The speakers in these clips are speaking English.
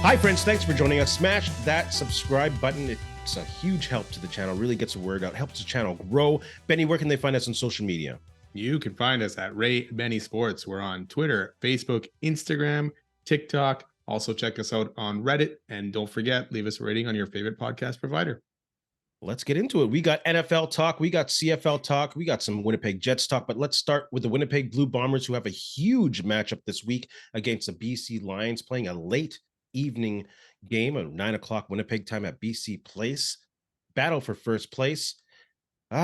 Hi, friends. Thanks for joining us. Smash that subscribe button. It's a huge help to the channel. Really gets the word out. Helps the channel grow. Benny, where can they find us on social media? You can find us at Ray Benny Sports. We're on Twitter, Facebook, Instagram, TikTok. Also, check us out on Reddit. And don't forget, leave us a rating on your favorite podcast provider. Let's get into it. We got NFL talk. We got CFL talk. We got some Winnipeg Jets talk. But let's start with the Winnipeg Blue Bombers, who have a huge matchup this week against the BC Lions, playing a late evening game at 9 o'clock Winnipeg time at BC Place. Battle for first place. Who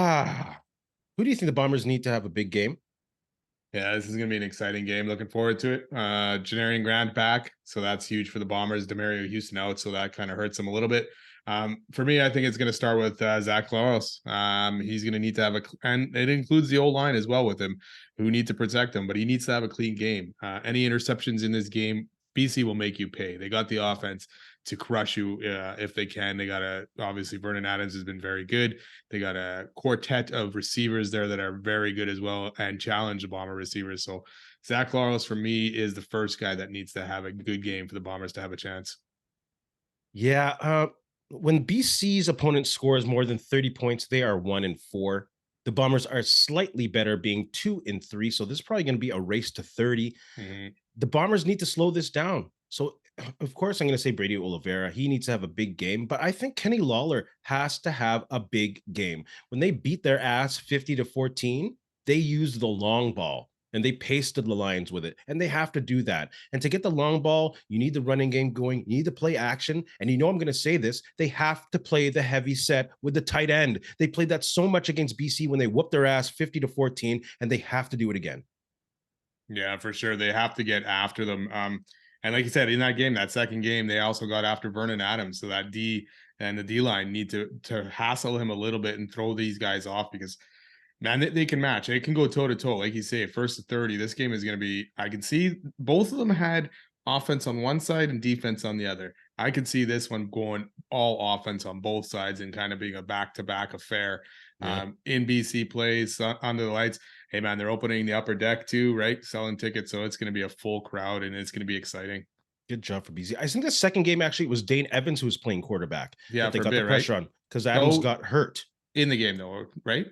do you think the Bombers need to have a big game? Yeah, this is going to be an exciting game. Looking forward to it. Janarian Grant back, so that's huge for the Bombers. Demario Houston out, so that kind of hurts them a little bit. For me, I think it's going to start with Zach Claros. He's going to need to have and it includes the old line as well with him, who need to protect him, but he needs to have a clean game. Any interceptions in this game, BC will make you pay. They got the offense to crush you if they can. They got obviously Vernon Adams has been very good. They got a quartet of receivers there that are very good as well and challenge the Bomber receivers. So Zach Claros for me is the first guy that needs to have a good game for the Bombers to have a chance. Yeah, when BC's opponent scores more than 30 points, they are 1-4. The Bombers are slightly better, being 2-3. So this is probably going to be a race to 30. Mm-hmm. The Bombers need to slow this down. So, of course, I'm going to say Brady Oliveira. He needs to have a big game, but I think Kenny Lawler has to have a big game. When they beat their ass 50-14, they used the long ball and they pasted the Lions with it, and they have to do that. And to get the long ball, you need the running game going. You need to play action. And you know I'm going to say this. They have to play the heavy set with the tight end. They played that so much against BC when they whooped their ass 50-14, and they have to do it again. Yeah, for sure. They have to get after them. And like you said, in that game, that second game, they also got after Vernon Adams. So that D and the D line need to hassle him a little bit and throw these guys off because, man, they can match. They can go toe to toe. Like you say, first to 30. This game is going to be, I can see both of them had offense on one side and defense on the other. I could see this one going all offense on both sides and kind of being a back-to-back affair. In BC plays under the lights. Hey, man, they're opening the upper deck too, right? Selling tickets. So it's going to be a full crowd and it's going to be exciting. Good job for BC. I think the second game actually was Dane Evans who was playing quarterback. Yeah, that they for got a bit, the pressure right? on because Adams got hurt. In the game, though, right?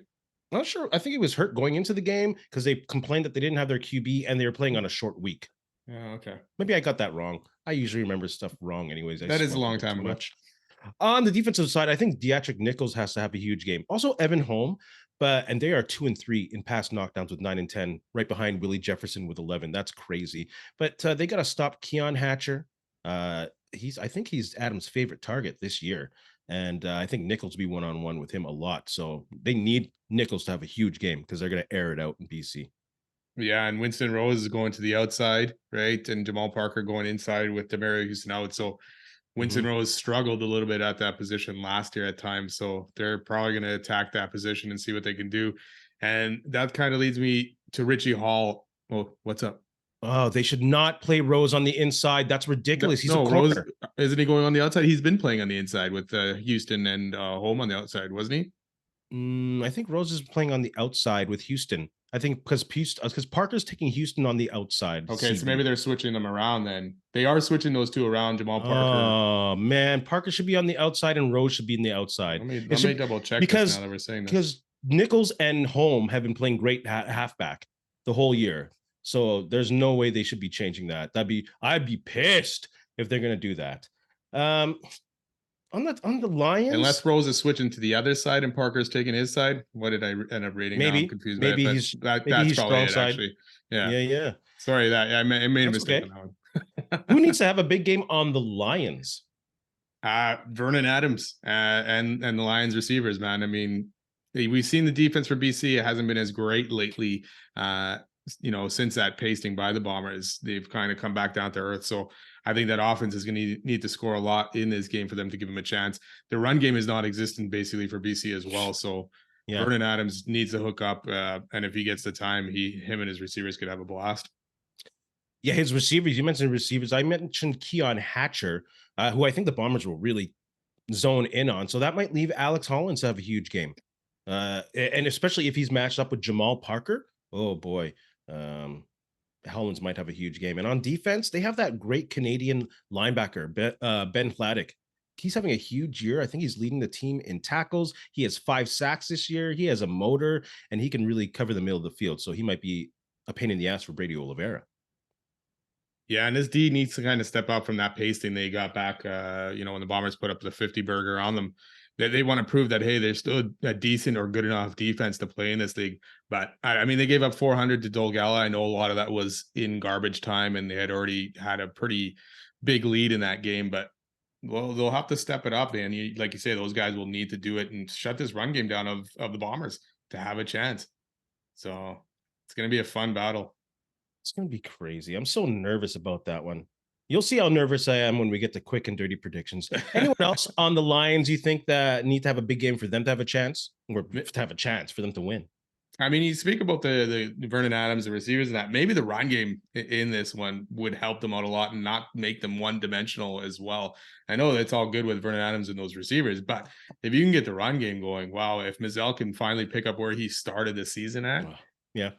Not sure. I think he was hurt going into the game because they complained that they didn't have their QB and they were playing on a short week. Yeah, okay. Maybe I got that wrong. I usually remember stuff wrong anyways. That is a long time ago. On the defensive side, I think Deatrick Nichols has to have a huge game. Also, Evan Holm, and they are 2-3 in pass knockdowns with 9 and 10, right behind Willie Jefferson with 11. That's crazy. But they got to stop Keon Hatcher. I think he's Adams' favorite target this year. And I think Nichols will be one-on-one with him a lot. So they need Nichols to have a huge game because they're going to air it out in BC. Yeah, and Winston Rose is going to the outside, right? And Jamal Parker going inside with Demario Houston out. So Winston Rose struggled a little bit at that position last year at times. So they're probably going to attack that position and see what they can do. And that kind of leads me to Richie Hall. Oh, what's up? Oh, they should not play Rose on the inside. That's ridiculous. He's a corner. Rose, isn't he going on the outside? He's been playing on the inside with Houston and Home on the outside, wasn't he? I think Rose is playing on the outside with Houston. I think because Parker's taking Houston on the outside. Okay, so maybe they're switching them around then. They are switching those two around, Jamal Parker. Oh, man. Parker should be on the outside and Rose should be in the outside. Let me double check because, now that we're saying this. Because Nichols and Holm have been playing great halfback the whole year. So there's no way they should be changing that. I'd be pissed if they're going to do that. On the Lions, unless Rose is switching to the other side and Parker's taking his side. What did I end up reading? Maybe I'm confused. Maybe he's that's probably it, side. Actually. Yeah. Yeah. Sorry that I made a mistake okay. on that one. Who needs to have a big game on the Lions? Vernon Adams and the Lions receivers, man. I mean, we've seen the defense for BC. It hasn't been as great lately. Since that pasting by the Bombers, they've kind of come back down to earth. So I think that offense is going to need to score a lot in this game for them to give them a chance. The run game is non-existent basically for BC as well. So Vernon Adams needs to hook up. And if he gets the time, him and his receivers could have a blast. Yeah, his receivers. You mentioned receivers. I mentioned Keon Hatcher, who I think the Bombers will really zone in on. So that might leave Alex Hollins to have a huge game. And especially if he's matched up with Jamal Parker. Oh, boy. Hellman's might have a huge game. And on defense, they have that great Canadian linebacker, Ben Fladek. He's having a huge year. I think he's leading the team in tackles. He has 5 sacks this year. He has a motor, and he can really cover the middle of the field. So he might be a pain in the ass for Brady Oliveira. Yeah, and this D needs to kind of step up from that pasting they got back. When the Bombers put up the 50 burger on them, they want to prove that hey, they're still a decent or good enough defense to play in this league. But I mean, they gave up 400 to Dolgala. I know a lot of that was in garbage time, and they had already had a pretty big lead in that game. But well, they'll have to step it up, and like you say, those guys will need to do it and shut this run game down of the Bombers to have a chance. So it's going to be a fun battle. It's going to be crazy. I'm so nervous about that one. You'll see how nervous I am when we get to quick and dirty predictions. Anyone else on the Lions you think that need to have a big game for them to have a chance, or to have a chance for them to win? I mean, you speak about the Vernon Adams, the receivers, and that maybe the run game in this one would help them out a lot and not make them one dimensional as well. I know that's all good with Vernon Adams and those receivers, but if you can get the run game going, wow! If Mizell can finally pick up where he started the season at, yeah,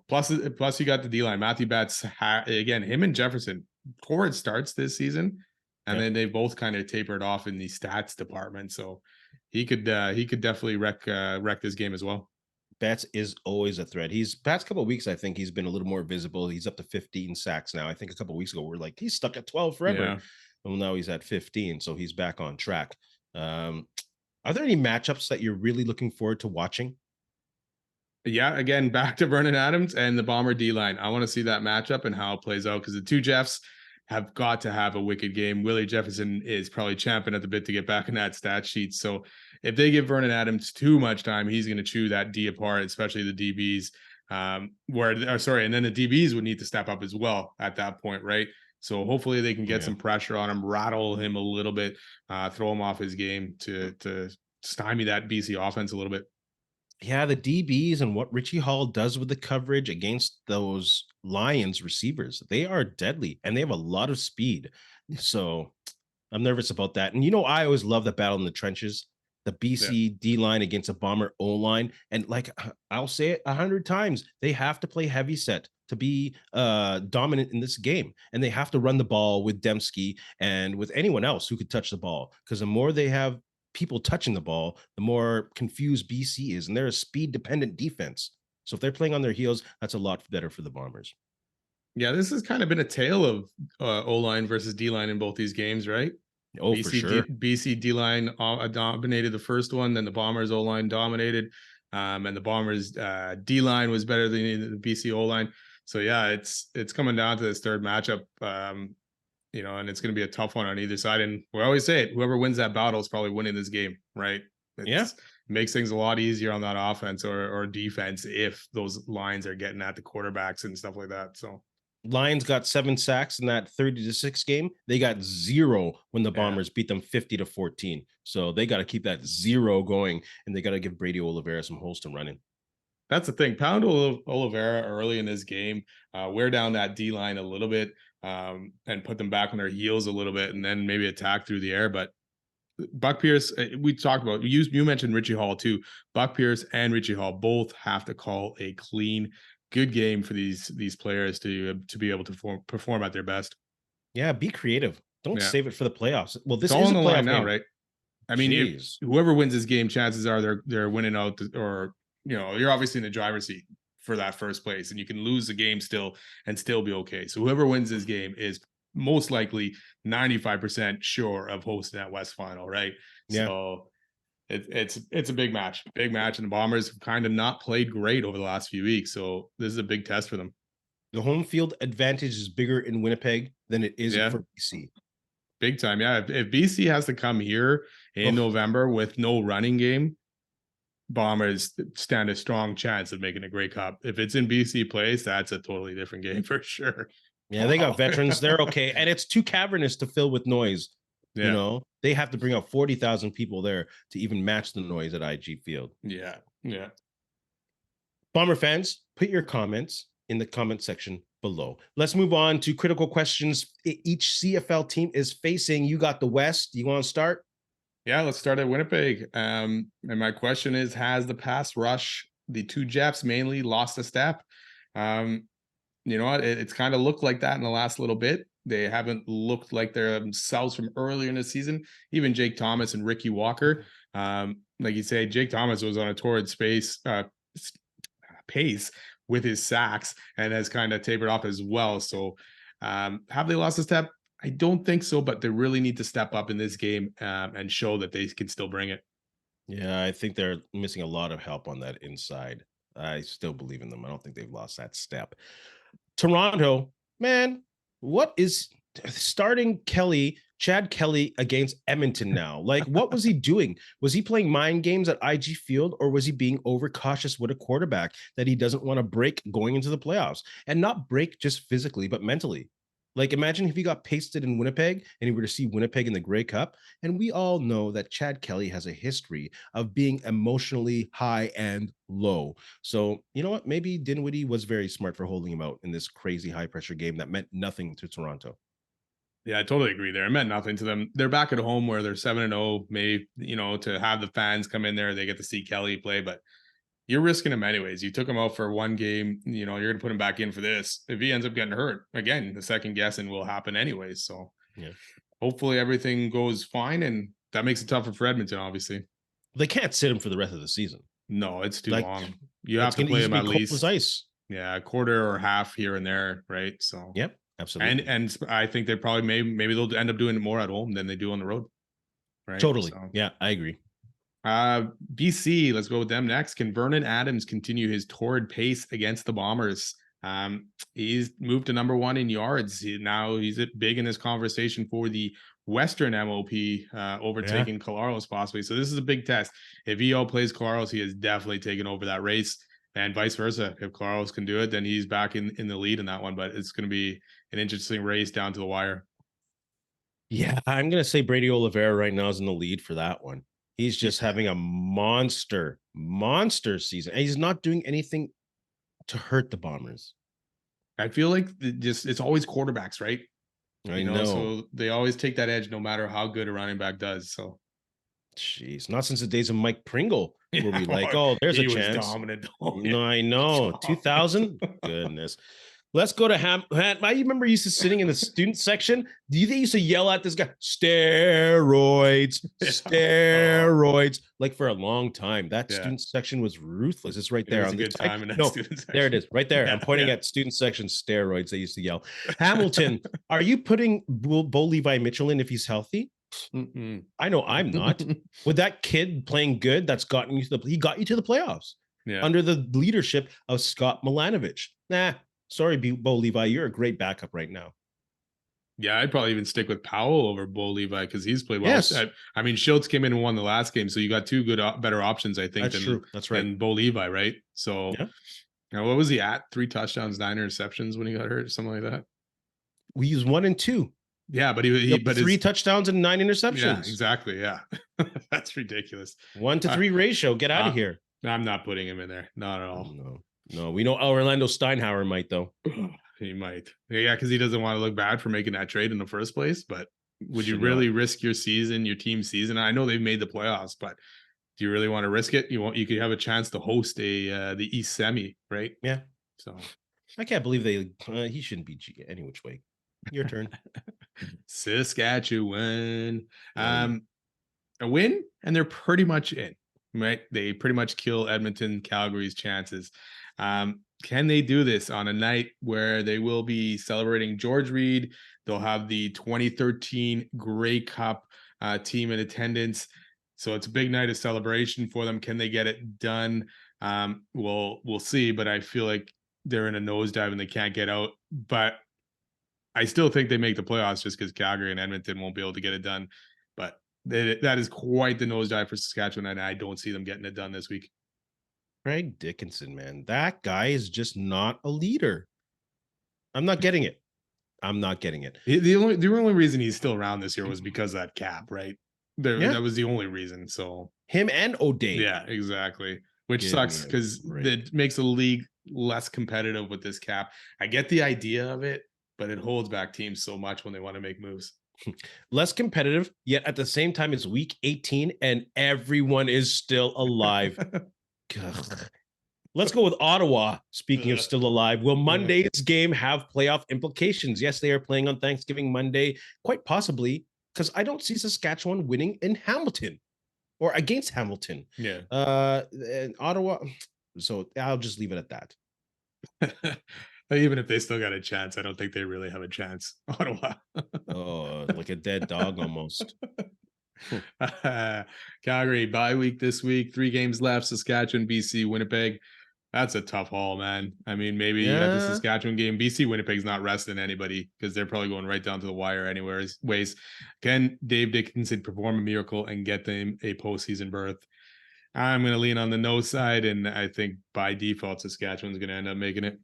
plus you got the D line, Matthew Batts, again, him and Jefferson, torrid starts this season, and then they both kind of tapered off in the stats department, so he could definitely wreck this game as well. Batts is always a threat. He's past couple of weeks, I think he's been a little more visible. He's up to 15 sacks now. I think a couple of weeks ago we are like, he's stuck at 12 forever. Yeah. Well, now he's at 15, so he's back on track. Are there any matchups that you're really looking forward to watching? Yeah, again, back to Vernon Adams and the Bomber D line. I want to see that matchup and how it plays out because the two Jeffs have got to have a wicked game. Willie Jefferson is probably champing at the bit to get back in that stat sheet. So if they give Vernon Adams too much time, he's going to chew that D apart, especially the DBs. And then the DBs would need to step up as well at that point, right? So hopefully they can get some pressure on him, rattle him a little bit, throw him off his game to stymie that BC offense a little bit. Yeah, the DBs and what Richie Hall does with the coverage against those Lions receivers, they are deadly and they have a lot of speed. So I'm nervous about that. And I always love the battle in the trenches, the BC D line against a Bomber O line. And like I'll say it 100 times, they have to play heavy set to be dominant in this game. And they have to run the ball with Dembski and with anyone else who could touch the ball. Because the more they have people touching the ball, the more confused BC is. And they're a speed dependent defense. So if they're playing on their heels, that's a lot better for the Bombers. Yeah, this has kind of been a tale of O-line versus D-line in both these games, right? Oh, for sure. BC D-line dominated the first one, then the Bombers O-line dominated, and the Bombers D-line was better than the BC O-line. So yeah, it's coming down to this third matchup, and it's going to be a tough one on either side. And we always say it, whoever wins that battle is probably winning this game, right? Makes things a lot easier on that offense or defense if those lines are getting at the quarterbacks and stuff like that. So Lions got 7 sacks in that 30-6 game. They got 0 when the Bombers beat them 50-14. So they got to keep that 0 going, and they got to give Brady Oliveira some holes to run in. That's the thing. Pound Oliveira early in this game, wear down that D line a little bit, and put them back on their heels a little bit, and then maybe attack through the air. But Buck Pierce, we talked about, you mentioned Richie Hall too. Buck Pierce and Richie Hall both have to call a clean, good game for these players to be able to perform at their best. Yeah, be creative. Don't save it for the playoffs. Well, this is all on the line now, right? I mean, if whoever wins this game, chances are they're winning out, or you're obviously in the driver's seat for that first place, and you can lose the game still and still be okay. So whoever wins this game is most likely 95% sure of hosting that West Final, right? Yeah. So it's a big match, and the Bombers have kind of not played great over the last few weeks. So this is a big test for them. The home field advantage is bigger in Winnipeg than it is for BC. Big time. Yeah. If BC has to come here in November with no running game, Bombers stand a strong chance of making a Grey Cup. If it's in BC place, that's a totally different game for sure. Yeah, they got veterans. They're okay. And it's too cavernous to fill with noise. Yeah. They have to bring out 40,000 people there to even match the noise at IG Field. Yeah. Bomber fans, put your comments in the comment section below. Let's move on to critical questions each CFL team is facing. You got the West. You want to start? Yeah, let's start at Winnipeg. And my question is, has the pass rush, the two Japs mainly, lost a step? you know what? It's kind of looked like that in the last little bit. They haven't looked like their themselves from earlier in the season. Even Jake Thomas and Ricky Walker. Like you say, Jake Thomas was on a torrid pace with his sacks and has kind of tapered off as well. So have they lost a step? I don't think so, but they really need to step up in this game and show that they can still bring it. Yeah, I think they're missing a lot of help on that inside. I still believe in them. I don't think they've lost that step. Toronto, man, what is starting Chad Kelly against Edmonton now? Like, what was he doing? Was he playing mind games at IG Field, or was he being overcautious with a quarterback that he doesn't want to break going into the playoffs? And not break just physically, but mentally. Like, imagine if he got pasted in Winnipeg and he were to see Winnipeg in the Grey Cup. And we all know that Chad Kelly has a history of being emotionally high and low. So, you know what? Maybe Dinwiddie was very smart for holding him out in this crazy high pressure game that meant nothing to Toronto. Yeah, I totally agree there. It meant nothing to them. They're back at home where they're 7-0. Maybe, to have the fans come in there, they get to see Kelly play, but you're risking him anyways. You took him out for one game. You're going to put him back in for this. If he ends up getting hurt, again, the second guessing will happen anyways. So Yeah. hopefully everything goes fine, and that makes it tougher for Edmonton, obviously. They can't sit him for the rest of the season. No, it's too Like, long. You have to play him at cold as least, ice. yeah, a quarter or half here and there, right? So Yep, absolutely. and I think they probably maybe they'll end up doing it more at home than they do on the road, right? Totally. So, Yeah, I agree. BC, let's go with them next. Can Vernon Adams continue his torrid pace against the Bombers? He's moved to number 1 in yards. Now he's big in this conversation for the Western MOP, overtaking Kolaros possibly. So this is a big test. If EO plays Kolaros, he has definitely taken over that race, and vice versa. If Kolaros can do it, then he's back in the lead in that one. But it's going to be an interesting race down to the wire. Yeah, I'm going to say Brady Oliveira right now is in the lead for that one. He's just having a monster season. And he's not doing anything to hurt the Bombers. I feel like it's always quarterbacks, right? I know. So they always take that edge no matter how good a running back does. So, jeez, not since the days of Mike Pringle, where we like, oh, there's a chance. Dominant. No, I know. 2000? Goodness. Let's go to Ham. I remember used to sitting in the student section. Do you think used to yell at this guy, steroids, steroids, like for a long time? That student section was ruthless. It's right there on the time. There it is, right there. I'm pointing at student section steroids. They used to yell. Hamilton, are you putting Bo Levi Mitchell in if he's healthy? I know I'm not. With that kid playing good, that's gotten you he got you to the playoffs under the leadership of Scott Milanovich. Nah. Sorry, Bo Levi, you're a great backup right now. Yeah, I'd probably even stick with Powell over Bo Levi because he's played well. Yes. I mean, Schultz came in and won the last game, so you got two better options, I think. That's true. That's right. Than Bo Levi, right? So, what was he at? 3 touchdowns, 9 interceptions when he got hurt, something like that. We used 1 and 2. Yeah, but he but 3 touchdowns and 9 interceptions. Yeah, exactly. Yeah, that's ridiculous. 1-to-3 ratio. Get out of here. I'm not putting him in there. Not at all. No, we know Orlando Steinhauer might, though. He might. Yeah, because he doesn't want to look bad for making that trade in the first place. But would you really risk your season, your team season? I know they've made the playoffs, but do you really want to risk it? You could have a chance to host the East Semi, right? Yeah. So I can't believe he shouldn't be any which way. Your turn. Saskatchewan. A win, and they're pretty much in, right? They pretty much kill Edmonton, Calgary's chances. Can they do this on a night where they will be celebrating George Reed? They'll have the 2013 Grey Cup team in attendance. So it's a big night of celebration for them. Can they get it done? We'll see, but I feel like they're in a nosedive and they can't get out. But I still think they make the playoffs just because Calgary and Edmonton won't be able to get it done. But that is quite the nosedive for Saskatchewan, and I don't see them getting it done this week. Craig Dickinson, man, that guy is just not a leader. I'm not getting it. The only reason he's still around this year was because of that cap, right? That was the only reason. So him and O'Day. Yeah, exactly. Which sucks because it makes the league less competitive with this cap. I get the idea of it, but it holds back teams so much when they want to make moves. Less competitive, yet at the same time it's week 18 and everyone is still alive. Let's go with Ottawa. Speaking of Uh, still alive, will uh, Monday's game have playoff implications? Yes, they are playing on Thanksgiving Monday, quite possibly, because I don't see Saskatchewan winning in Hamilton or against Hamilton. yeah. And Ottawa. So I'll just leave it at that. Even if they still got a chance, I don't think they really have a chance. Ottawa. Oh, like a dead dog almost. Calgary bye week this week. 3 games left. Saskatchewan, BC, Winnipeg. That's a tough haul, man. I mean, maybe you have the Yeah. Saskatchewan game. BC, Winnipeg's not resting anybody because they're probably going right down to the wire anyways. Can Dave Dickinson perform a miracle and get them a postseason berth? I'm going to lean on the no side, and I think by default, Saskatchewan's going to end up making it.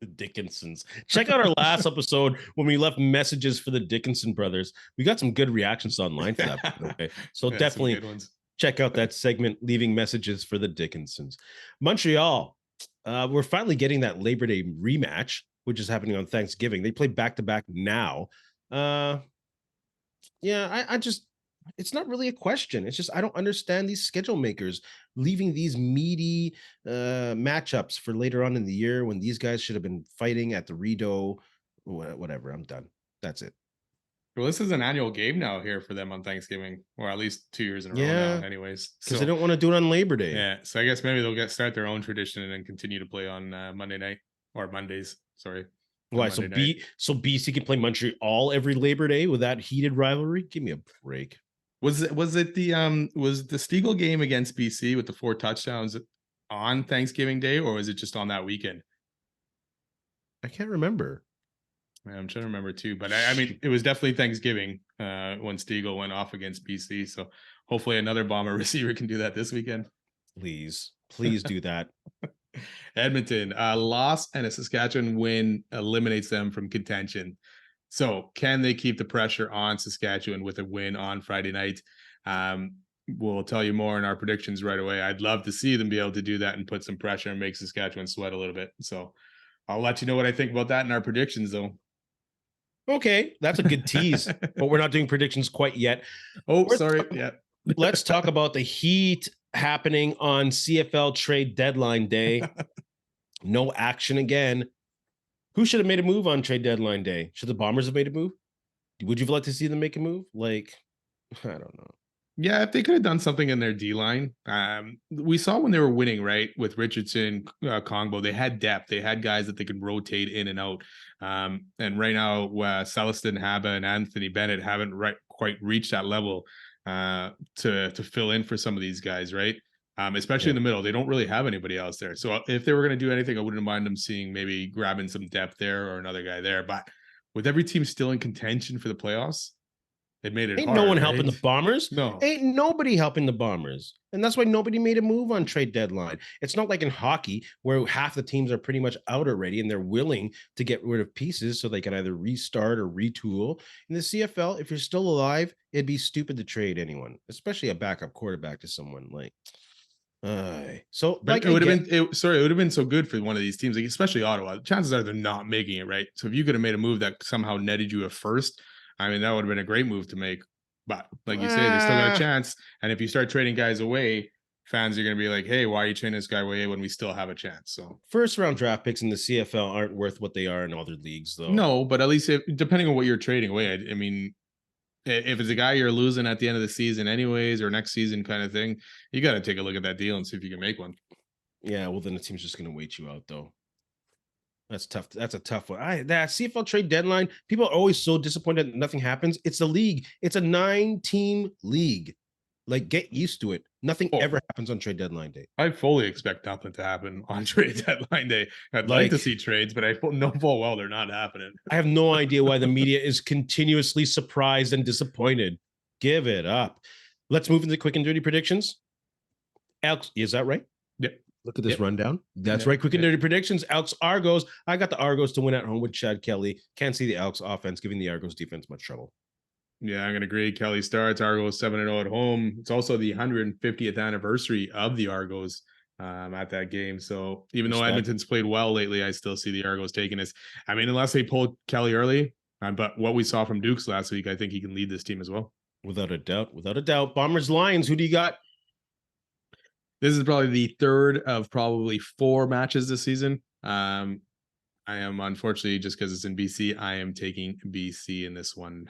The Dickinsons. Check out our last episode when we left messages for the Dickinson brothers. We got some good reactions online for that. Okay. So Yeah, definitely check out that segment, leaving messages for the Dickinsons. Montreal, we're finally getting that Labor Day rematch, which is happening on Thanksgiving. They play back-to-back now. Yeah, I just, it's not really a question. It's just I don't understand these schedule makers leaving these meaty matchups for later on in the year when these guys should have been fighting at the Rideau. Whatever, I'm done. That's it. Well, this is an annual game now here for them on Thanksgiving, or at least 2 years in a row Yeah, now, anyways. because they don't want to do it on Labor Day. Yeah, so I guess maybe they'll start their own tradition and then continue to play on Monday night or Mondays. Sorry. Why? So BC can play Montreal every Labor Day with that heated rivalry? Give me a break. Was it the Stiegel game against BC with the 4 touchdowns on Thanksgiving Day, or was it just on that weekend? I can't remember. Yeah, I'm trying to remember too, but I mean, it was definitely Thanksgiving when Stiegel went off against BC. So hopefully another Bomber receiver can do that this weekend. Please do that. Edmonton, loss and a Saskatchewan win eliminates them from contention. So can they keep the pressure on Saskatchewan with a win on Friday night? We'll tell you more in our predictions right away. I'd love to see them be able to do that and put some pressure and make Saskatchewan sweat a little bit. So I'll let you know what I think about that in our predictions, though. Okay, that's a good tease, but we're not doing predictions quite yet. Sorry. Yeah. Let's talk about the heat happening on CFL trade deadline day. No action again. Who should have made a move on trade deadline day? Should the Bombers have made a move? Would you like to see them make a move? Like, I don't know. Yeah, if they could have done something in their D line, we saw when they were winning, right, with Richardson, Kongbo, they had depth. They had guys that they could rotate in and out. And right now, Celestin Haba and Anthony Bennett haven't quite reached that level to fill in for some of these guys, right? Especially in the middle, they don't really have anybody else there. So if they were going to do anything, I wouldn't mind them maybe grabbing some depth there or another guy there. But with every team still in contention for the playoffs, it made it Ain't hard, no one right? helping the Bombers. No. Ain't nobody helping the Bombers. And that's why nobody made a move on trade deadline. It's not like in hockey where half the teams are pretty much out already and they're willing to get rid of pieces so they can either restart or retool. In the CFL, if you're still alive, it'd be stupid to trade anyone, especially a backup quarterback to someone like. So but like it would have been it would have been so good for one of these teams, like especially Ottawa. Chances are they're not making it, right? So if you could have made a move that somehow netted you a first, I mean, that would have been a great move to make. But like you say, they still got a chance. And if you start trading guys away, fans are going to be like, hey, why are you trading this guy away when we still have a chance? So first round draft picks in the CFL aren't worth what they are in other leagues, though. No, but at least depending on what you're trading away, I mean, if it's a guy you're losing at the end of the season anyways, or next season kind of thing, you got to take a look at that deal and see if you can make one. Yeah, well, then the team's just going to wait you out, though. That's tough. That's a tough one. That CFL trade deadline, people are always so disappointed that nothing happens. It's a league. It's a 9-team league. Like, get used to it. Nothing ever happens on trade deadline day. I fully expect nothing to happen on trade deadline day. I'd like to see trades, but I know full well they're not happening. I have no idea why the media is continuously surprised and disappointed. Give it up. Let's move into quick and dirty predictions. Alex, is that right? Yep. Look at this rundown. That's right. Quick and dirty predictions. Elks Argos. I got the Argos to win at home with Chad Kelly. Can't see the Elks offense giving the Argos defense much trouble. Yeah, I'm going to agree. Kelly starts. Argos 7-0 at home. It's also the 150th anniversary of the Argos at that game. So even though Edmonton's played well lately, I still see the Argos taking this. I mean, unless they pull Kelly early, but what we saw from Dukes last week, I think he can lead this team as well. Without a doubt. Without a doubt. Bombers Lions. Who do you got? This is probably the third of probably 4 matches this season. I am unfortunately, just because it's in BC, I am taking BC in this one.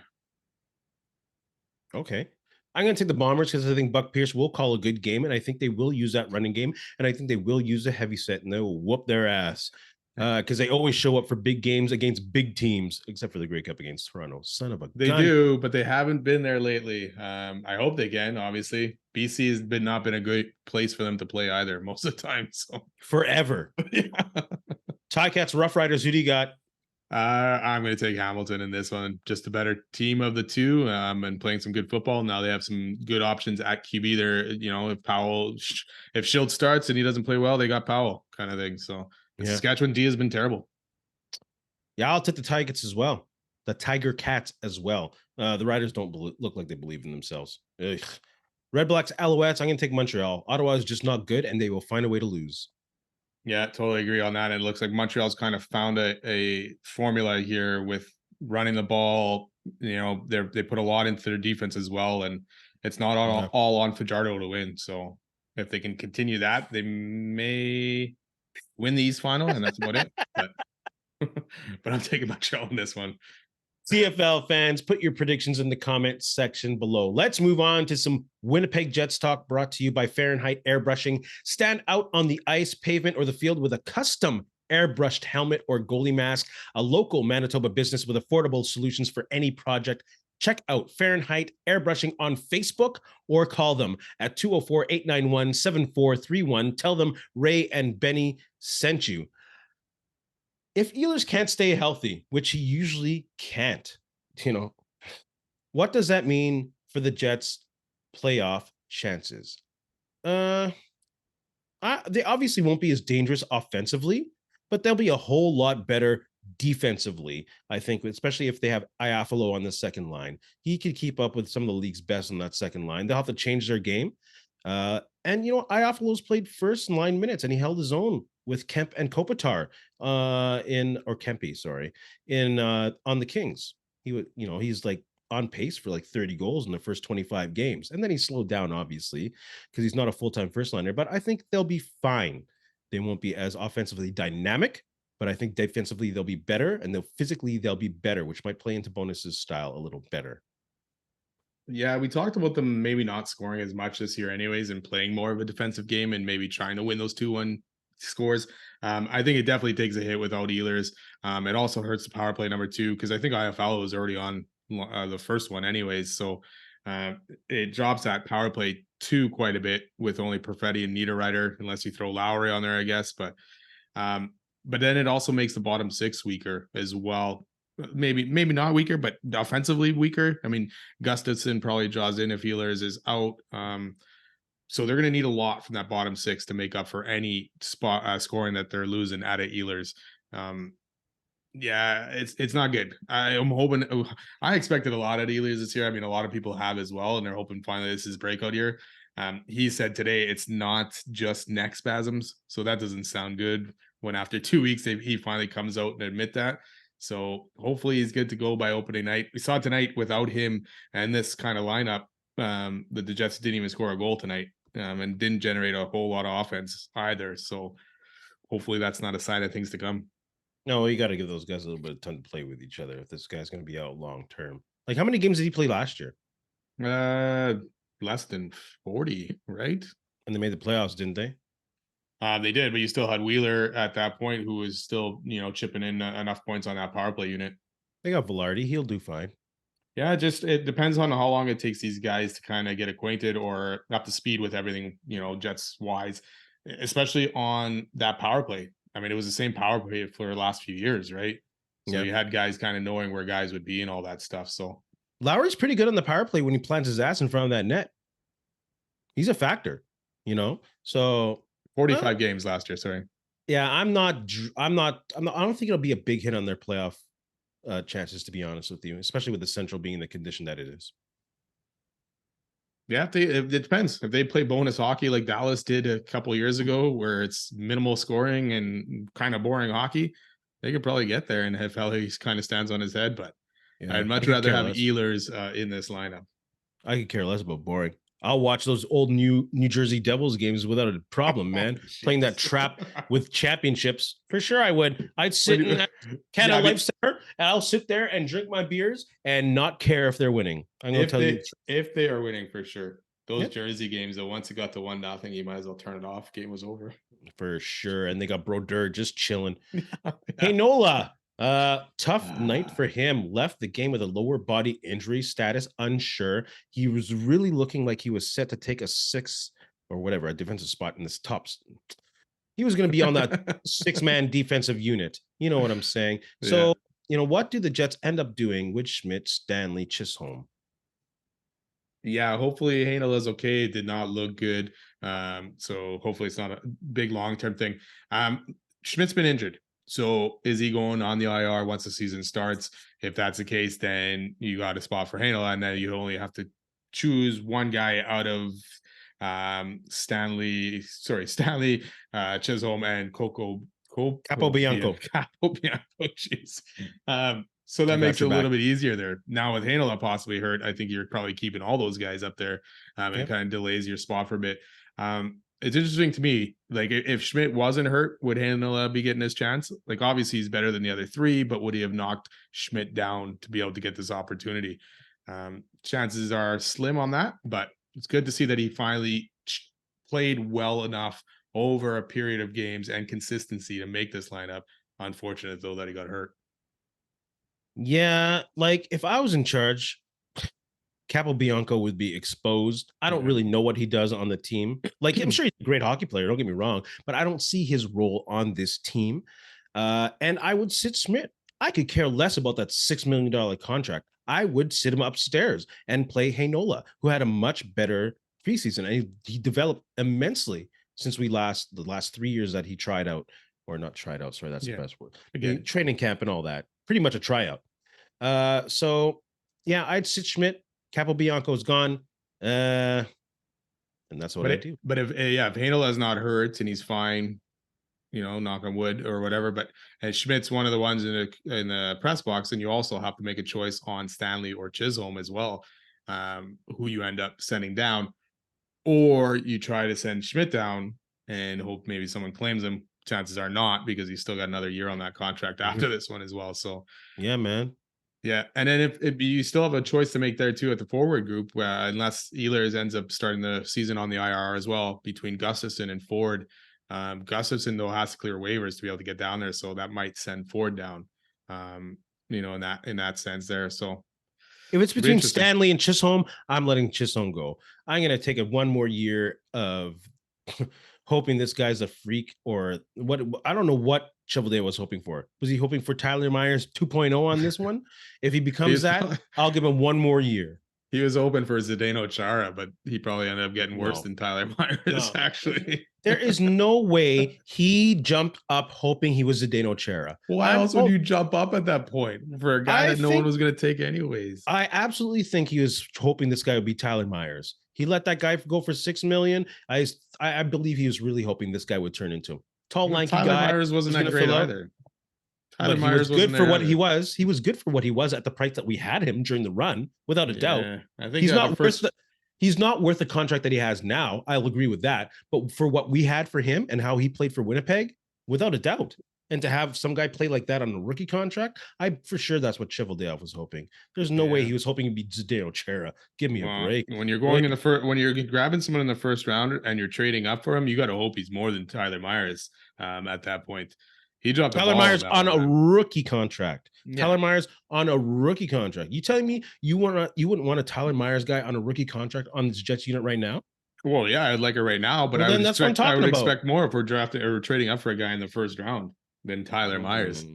Okay. I'm going to take the Bombers because I think Buck Pierce will call a good game, and I think they will use that running game, and I think they will use a heavy set, and they will whoop their ass because they always show up for big games against big teams, except for the Grey Cup against Toronto. Son of a They gun. do, but they haven't been there lately. I hope they can. Obviously, BC has been not been a great place for them to play either most of the time. So Forever. yeah. Ticats, Rough Riders, who do you got? I'm going to take Hamilton in this one. Just a better team of the two, and playing some good football. Now they have some good options at QB. There, if Schild starts and he doesn't play well, they got Powell, kind of thing. So the Yeah. Saskatchewan D has been terrible. Yeah, I'll take the Tigers as well. The Tiger Cats as well. The Riders don't look like they believe in themselves. Ugh. Red Blacks, Alouettes. I'm going to take Montreal. Ottawa is just not good, and they will find a way to lose. Yeah, totally agree on that. It looks like Montreal's kind of found a formula here with running the ball. They put a lot into their defense as well, and it's not all on Fajardo to win. So if they can continue that, they may win the East final, and that's about it. But but I'm taking Montreal in this one. CFL fans, put your predictions in the comment section below. Let's move on to some Winnipeg Jets talk brought to you by Fahrenheit Airbrushing. Stand out on the ice, pavement, or the field with a custom airbrushed helmet or goalie mask, a local Manitoba business with affordable solutions for any project. Check out Fahrenheit Airbrushing on Facebook or call them at 204-891-7431. Tell them Ray and Benny sent you. If Ehlers can't stay healthy, which he usually can't, what does that mean for the Jets' playoff chances? They obviously won't be as dangerous offensively, but they'll be a whole lot better defensively, I think, especially if they have Iafalo on the second line. He could keep up with some of the league's best on that second line. They'll have to change their game. Iafalo's played first line minutes, and he held his own with Kemp and Kopitar on the Kings. He's like on pace for like 30 goals in the first 25 games. And then he slowed down, obviously, because he's not a full-time first liner, but I think they'll be fine. They won't be as offensively dynamic, but I think defensively they'll be better, and they'll be better, which might play into Bonus's style a little better. Yeah, we talked about them maybe not scoring as much this year anyways, and playing more of a defensive game and maybe trying to win those 2-1 scores. I think it definitely takes a hit without Ehlers. It also hurts the power play number 2, because I think Iafalo was already on the first one anyways. So it drops that power play 2 quite a bit with only Perfetti and Niederreiter, unless you throw Lowry on there, I guess. But then it also makes the bottom 6 weaker as well. Maybe not weaker, but offensively weaker. I mean, Gustafsson probably draws in if Ehlers is out. So they're going to need a lot from that bottom 6 to make up for any spot scoring that they're losing out of Ehlers. Yeah, it's not good. I'm hoping. I expected a lot at Ehlers this year. I mean, a lot of people have as well, and they're hoping finally this is breakout year. He said today it's not just neck spasms, so that doesn't sound good. When after 2 weeks he finally comes out and admit that. So hopefully he's good to go by opening night. We saw tonight without him and this kind of lineup that the Jets didn't even score a goal tonight, and didn't generate a whole lot of offense either. So hopefully that's not a sign of things to come. No, you got to give those guys a little bit of time to play with each other if this guy's going to be out long term. Like, how many games did he play last year? Less than 40, right? And they made the playoffs, didn't they? They did, but you still had Wheeler at that point, who was still, chipping in enough points on that power play unit. They got Velarde. He'll do fine. Yeah, it depends on how long it takes these guys to kind of get acquainted or up to speed with everything, Jets wise, especially on that power play. I mean, it was the same power play for the last few years, right? So you had guys kind of knowing where guys would be and all that stuff. So Lowry's pretty good on the power play when he plants his ass in front of that net. He's a factor, So 45 games last year. Sorry. Yeah, I don't think it'll be a big hit on their playoff chances, to be honest with you, especially with the Central being the condition that it is. Yeah, it depends. If they play bonus hockey like Dallas did a couple years ago, where it's minimal scoring and kind of boring hockey, they could probably get there. And if Ehlers kind of stands on his head, but I'd much rather have Ehlers in this lineup. I could care less about boring. I'll watch those old New Jersey Devils games without a problem, Oh, man. Playing that jeez. trap with championships, for sure I would. I'd When sit in you- that yeah, Canada I Life mean, Center and I'll sit there and drink my beers and not care if they're winning. I'm going to if tell you. they are winning for sure. Those Yep, Jersey games, though, once it got to 1-0, you might as well turn it off. Game was over. for sure. And they got Brodeur just chilling. Hey, Yeah. Nola. Tough night Ah, for him. Left the game with a lower body injury status, unsure. He was really looking like he was set to take a 6 or whatever, a defensive spot in this top. He was going to be on that 6-man defensive unit. You know what I'm saying? yeah. So, what do the Jets end up doing with Schmidt, Stanley, Chisholm? Yeah, hopefully Hanel is okay. It did not look good. So hopefully it's not a big long-term thing. Schmidt's been injured. So is he going on the IR once the season starts? If that's the case, then you got a spot for Hanel, and then you only have to choose one guy out of Stanley, Chisholm, and Capobianco. Capobianco. Jeez. So I that got makes it your a little back. bit easier there. Now with Hanela possibly hurt, I think you're probably keeping all those guys up there, and it Yep. kind of delays your spot for a bit. It's interesting to me, like if Schmidt wasn't hurt, would Hanela be getting his chance? Like obviously he's better than the other three, but would he have knocked Schmidt down to be able to get this opportunity? Chances are slim on that, but it's good to see that he finally played well enough over a period of games and consistency to make this lineup. Unfortunate though that he got hurt. Yeah, like if I was in charge, Capobianco would be exposed. I don't Yeah. really know what he does on the team. Like, I'm sure he's a great hockey player, don't get me wrong, but I don't see his role on this team. And I would sit Schmidt. I could care less about that $6 million contract. I would sit him upstairs and play Heinola, who had a much better preseason. And he developed immensely since the last 3 years that he tried out, or not tried out. Sorry, that's Yeah. the best word. Again. Training camp and all that. Pretty much a tryout. So yeah, I'd sit Schmidt. Capobianco's gone. And that's what I do. But if Hanel is not hurt and he's fine, knock on wood or whatever. But and Schmidt's one of the ones in the press box, and you also have to make a choice on Stanley or Chisholm as well, who you end up sending down, or you try to send Schmidt down and hope maybe someone claims him. Chances are not, because he's still got another year on that contract after this one as well. So Yeah, man. yeah, and then if you still have a choice to make there too at the forward group, unless Ehlers ends up starting the season on the IR as well between Gustafson and Ford. Gustafson though has to clear waivers to be able to get down there, so that might send Ford down. In that sense there. So If it's between Stanley and Chisholm, I'm letting Chisholm go. I'm gonna take it one more year of hoping this guy's a freak or what. I don't know what Chevalier was hoping for. Was he hoping for Tyler Myers 2.0 on this one? If he becomes that, I'll give him one more year. He was open for Zdeno Chara, but he probably ended up getting worse No. than Tyler Myers, actually. There is no way he jumped up hoping he was Zdeno Chara. Why else would you jump up at that point for a guy that no one was going to take anyways? I absolutely think he was hoping this guy would be Tyler Myers. He let that guy go for $6 million. I believe he was really hoping this guy would turn into him. Tall, lanky Tyler guy. Myers wasn't that great either. Tyler Myers was good for what he was. He was good for what he was at the price that we had him during the run, without a doubt. I think he's not worth the contract that he has now. I'll agree with that. But for what we had for him and how he played for Winnipeg, without a doubt. And to have some guy play like that on a rookie contract, for sure that's what Chevalier was hoping. There's no way he was hoping to be Zdeno Chara. Give me a break. When you're going when you're grabbing someone in the first round and you're trading up for him, you got to hope he's more than Tyler Myers at that point. He dropped Tyler Myers on a rookie contract. Yeah. Tyler Myers on a rookie contract. You telling me you wouldn't want a Tyler Myers guy on a rookie contract on this Jets unit right now? Well, yeah, I'd like it right now, but I would expect more if we're drafting or trading up for a guy in the first round than Tyler Myers.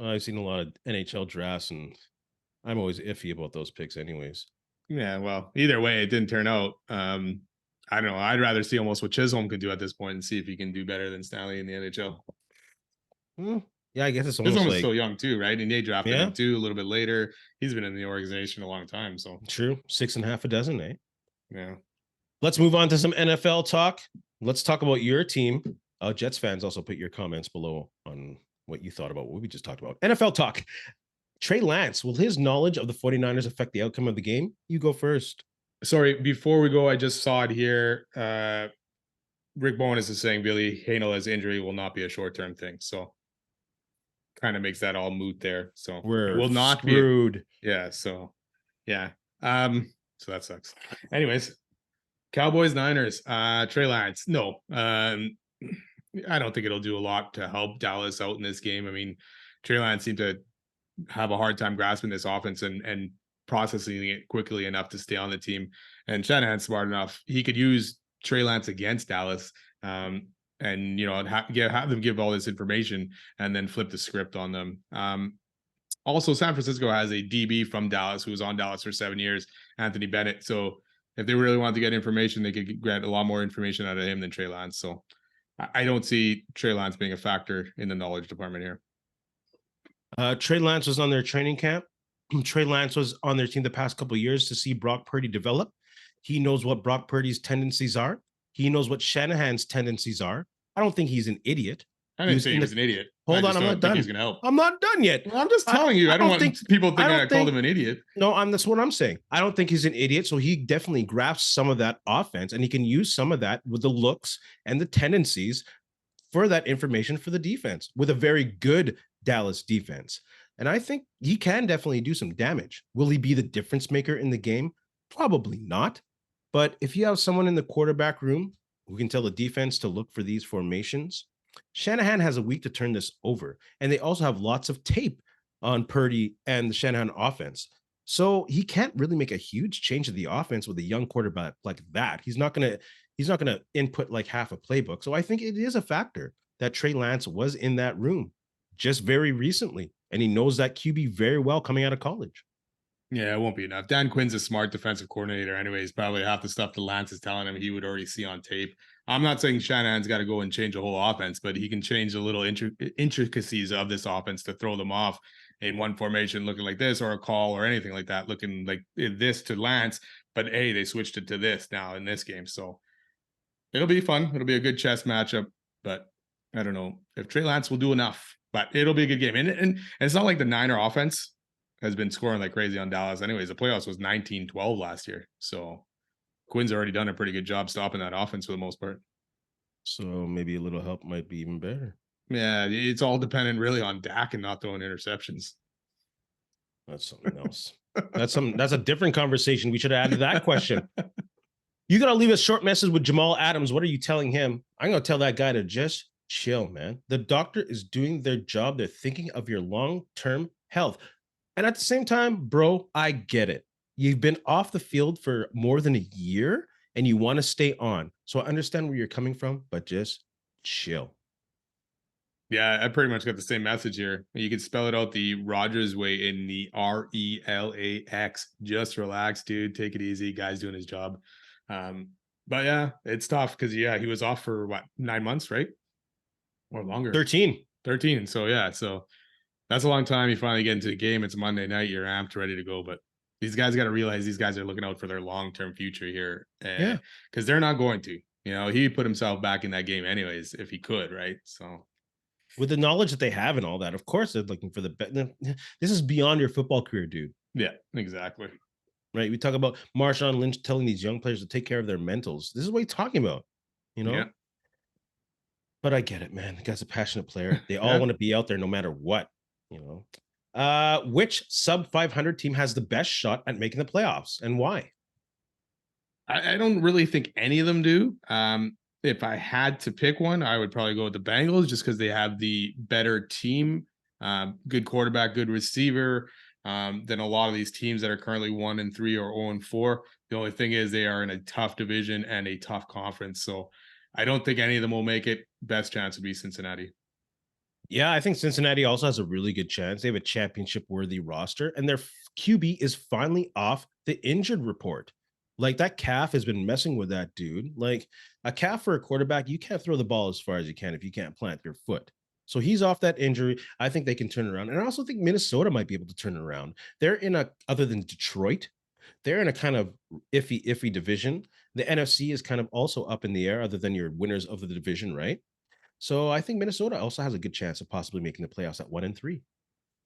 I've seen a lot of NHL drafts, and I'm always iffy about those picks, anyways. Yeah, well, either way, it didn't turn out. I don't know. I'd rather see almost what Chisholm can do at this point and see if he can do better than Stanley in the NHL. Yeah, I guess it's almost like, still young too, right? And they drafted him too a little bit later. He's been in the organization a long time, so true. 6.5 dozen, eh? Yeah. Let's move on to some NFL talk. Let's talk about your team. Jets fans, also put your comments below on what you thought about what we just talked about. NFL talk. Trey Lance, will his knowledge of the 49ers affect the outcome of the game? You go first. Sorry, before we go, I just saw it here. Rick Bowness is saying Billy Hanel's injury will not be a short-term thing. So kind of makes that all moot there. So it We're will not be. screwed. Yeah. So yeah. So that sucks. Anyways, Cowboys, Niners, Trey Lance. No. I don't think it'll do a lot to help Dallas out in this game. I mean, Trey Lance seemed to have a hard time grasping this offense and processing it quickly enough to stay on the team. And Shanahan's smart enough; he could use Trey Lance against Dallas, and have them give all this information and then flip the script on them. Also, San Francisco has a DB from Dallas who was on Dallas for 7 years, Anthony Bennett. So if they really wanted to get information, they could get a lot more information out of him than Trey Lance. So I don't see Trey Lance being a factor in the knowledge department here. Trey Lance was on their training camp. Trey Lance was on their team the past couple of years to see Brock Purdy develop. He knows what Brock Purdy's tendencies are. He knows what Shanahan's tendencies are. I don't think he's an idiot. I didn't say he was an idiot. Hold on, I'm not done. He's going to help. I'm not done yet. Well, I'm just telling you. I don't want people thinking I called him an idiot. No, that's what I'm saying. I don't think he's an idiot. So he definitely grasps some of that offense, and he can use some of that with the looks and the tendencies for that information for the defense with a very good Dallas defense. And I think he can definitely do some damage. Will he be the difference maker in the game? Probably not. But if you have someone in the quarterback room who can tell the defense to look for these formations, Shanahan has a week to turn this over. And they also have lots of tape on Purdy and the Shanahan offense. So he can't really make a huge change to the offense with a young quarterback like that. He's not going to input like half a playbook. So I think it is a factor that Trey Lance was in that room just very recently. And he knows that QB very well coming out of college. Yeah, it won't be enough. Dan Quinn's a smart defensive coordinator anyways. Probably half the stuff that Lance is telling him he would already see on tape. I'm not saying Shanahan's got to go and change the whole offense, but he can change the little intricacies of this offense to throw them off in one formation looking like this, or a call or anything like that looking like this to Lance. But hey, they switched it to this now in this game. So it'll be fun. It'll be a good chess matchup, but I don't know if Trey Lance will do enough, but it'll be a good game. And it's not like the Niner offense has been scoring like crazy on Dallas. Anyways, the playoffs was 19-12 last year. So Quinn's already done a pretty good job stopping that offense for the most part. So maybe a little help might be even better. Yeah, it's all dependent really on Dak and not throwing interceptions. That's something else. That's a different conversation. We should have added that question. You got to leave a short message with Jamal Adams. What are you telling him? I'm going to tell that guy to just chill, man. The doctor is doing their job. They're thinking of your long-term health. And at the same time, bro, I get it. You've been off the field for more than a year and you want to stay on. So I understand where you're coming from, but just chill. Yeah, I pretty much got the same message here. You can spell it out the Rogers way in the RELAX. Just relax, dude. Take it easy. Guy's doing his job. But yeah, it's tough because he was off for 9 months, right? Or longer. 13. So yeah, so that's a long time. You finally get into the game. It's Monday night. You're amped, ready to go. But these guys got to realize these guys are looking out for their long-term future here. Yeah. Because they're not going to. He put himself back in that game anyways, if he could, right? So with the knowledge that they have and all that, of course they're looking for the best. This is beyond your football career, dude. Yeah, exactly. Right. We talk about Marshawn Lynch telling these young players to take care of their mentals. This is what he's talking about, Yeah. But I get it, man. The guy's a passionate player. They all want to be out there no matter what, Which sub 500 team has the best shot at making the playoffs and why? I don't really think any of them do. If I had to pick one, I would probably go with the Bengals just because they have the better team, good quarterback, good receiver than a lot of these teams that are currently 1-3 or 0-4. The only thing is they are in a tough division and a tough conference. So I don't think any of them will make it. Best chance would be Cincinnati. Yeah, I think Cincinnati also has a really good chance. They have a championship-worthy roster, and their QB is finally off the injured report. Like, that calf has been messing with that dude. Like, a calf for a quarterback, you can't throw the ball as far as you can if you can't plant your foot. So he's off that injury. I think they can turn it around. And I also think Minnesota might be able to turn it around. They're other than Detroit, they're in a kind of iffy division. The NFC is kind of also up in the air other than your winners of the division, right? So I think Minnesota also has a good chance of possibly making the playoffs at 1-3.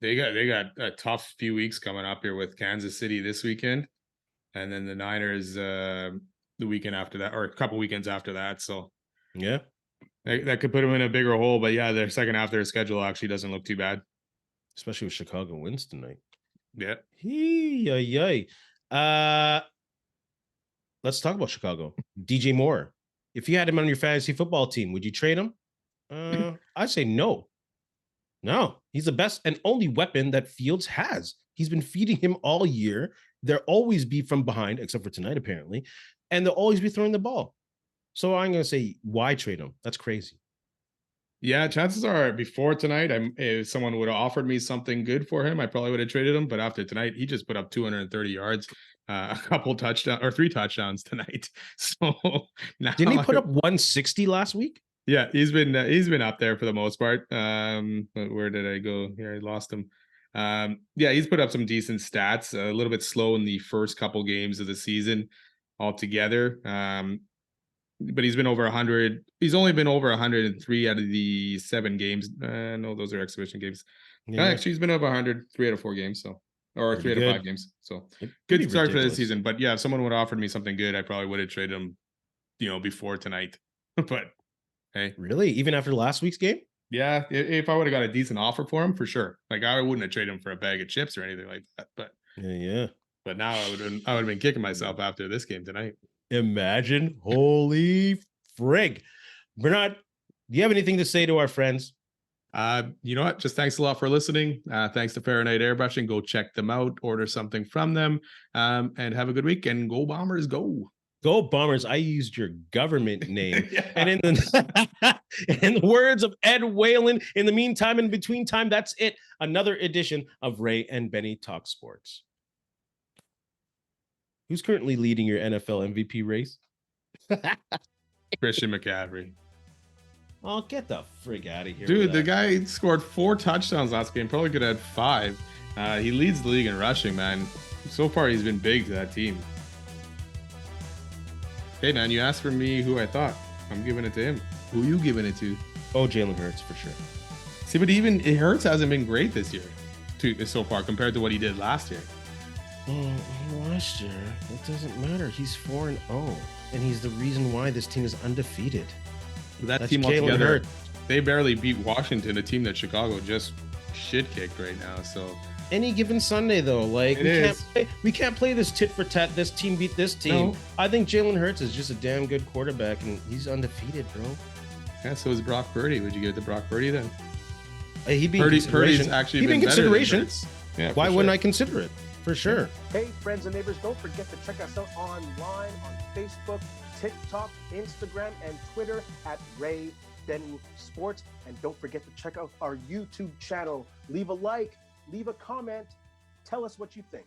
They got a tough few weeks coming up here with Kansas City this weekend. and then the Niners the weekend after that, or a couple weekends after that. So Yeah. that could put them in a bigger hole. But yeah, their second half of their schedule actually doesn't look too bad. Especially with Chicago wins tonight. Yeah. Yay. Let's talk about Chicago. DJ Moore. If you had him on your fantasy football team, would you trade him? I'd say no. No, he's the best and only weapon that Fields has. He's been feeding him all year. They'll always be from behind, except for tonight, apparently. And they'll always be throwing the ball. So I'm going to say, why trade him? That's crazy. Yeah, chances are before tonight, if someone would have offered me something good for him, I probably would have traded him. But after tonight, he just put up 230 yards, a couple touchdowns or 3 touchdowns tonight. So now didn't he put up 160 last week? Yeah, he's been up there for the most part. But where did I go? Here, I lost him. Yeah, he's put up some decent stats. A little bit slow in the first couple games of the season altogether. But he's been over 100. He's only been over 103 out of the 7 games. No, those are exhibition games. Yeah. Actually, he's been over 100 3 out of 4 games. So, or pretty 3 out of 5 games. So, good start for the season. But yeah, if someone would have offered me something good, I probably would have traded him, before tonight. But hey, really? Even after last week's game? Yeah, if I would have got a decent offer for him, for sure. Like I wouldn't have traded him for a bag of chips or anything like that. But yeah. But now I would have been kicking myself after this game tonight. Imagine, holy frig. Bernard, do you have anything to say to our friends? You know what? Just thanks a lot for listening. Thanks to Fahrenheit Airbrushing. Go check them out, order something from them, and have a good week. And go Bombers, go! Go Bombers. I used your government name. Yeah. And in the words of Ed Whalen, in the meantime, in between time, that's it. Another edition of Ray and Benny Talk Sports. Who's currently leading your NFL MVP race? Christian McCaffrey. Oh, get the frig out of here. Dude, the guy scored 4 touchdowns last game. Probably could have had 5. He leads the league in rushing, man. So far, he's been big to that team. Hey, man, you asked for me who I thought. I'm giving it to him. Who you giving it to? Oh, Jalen Hurts, for sure. See, but even Hurts hasn't been great this year so far compared to what he did last year. Last year, it doesn't matter. He's 4-0, and he's the reason why this team is undefeated. That team altogether, they barely beat Washington, a team that Chicago just shit kicked right now. So any given Sunday, though, like we can't play this tit for tat. This team beat this team. No. I think Jalen Hurts is just a damn good quarterback, and he's undefeated, bro. Yeah, so is Brock Purdy. Would you give it to Brock Purdy then? He'd be Purdy's actually been consideration. Yeah, why wouldn't I consider it? For sure. Hey, friends and neighbors, don't forget to check us out online on Facebook, TikTok, Instagram, and Twitter at Ray Benny Sports. And don't forget to check out our YouTube channel. Leave a like, leave a comment, tell us what you think.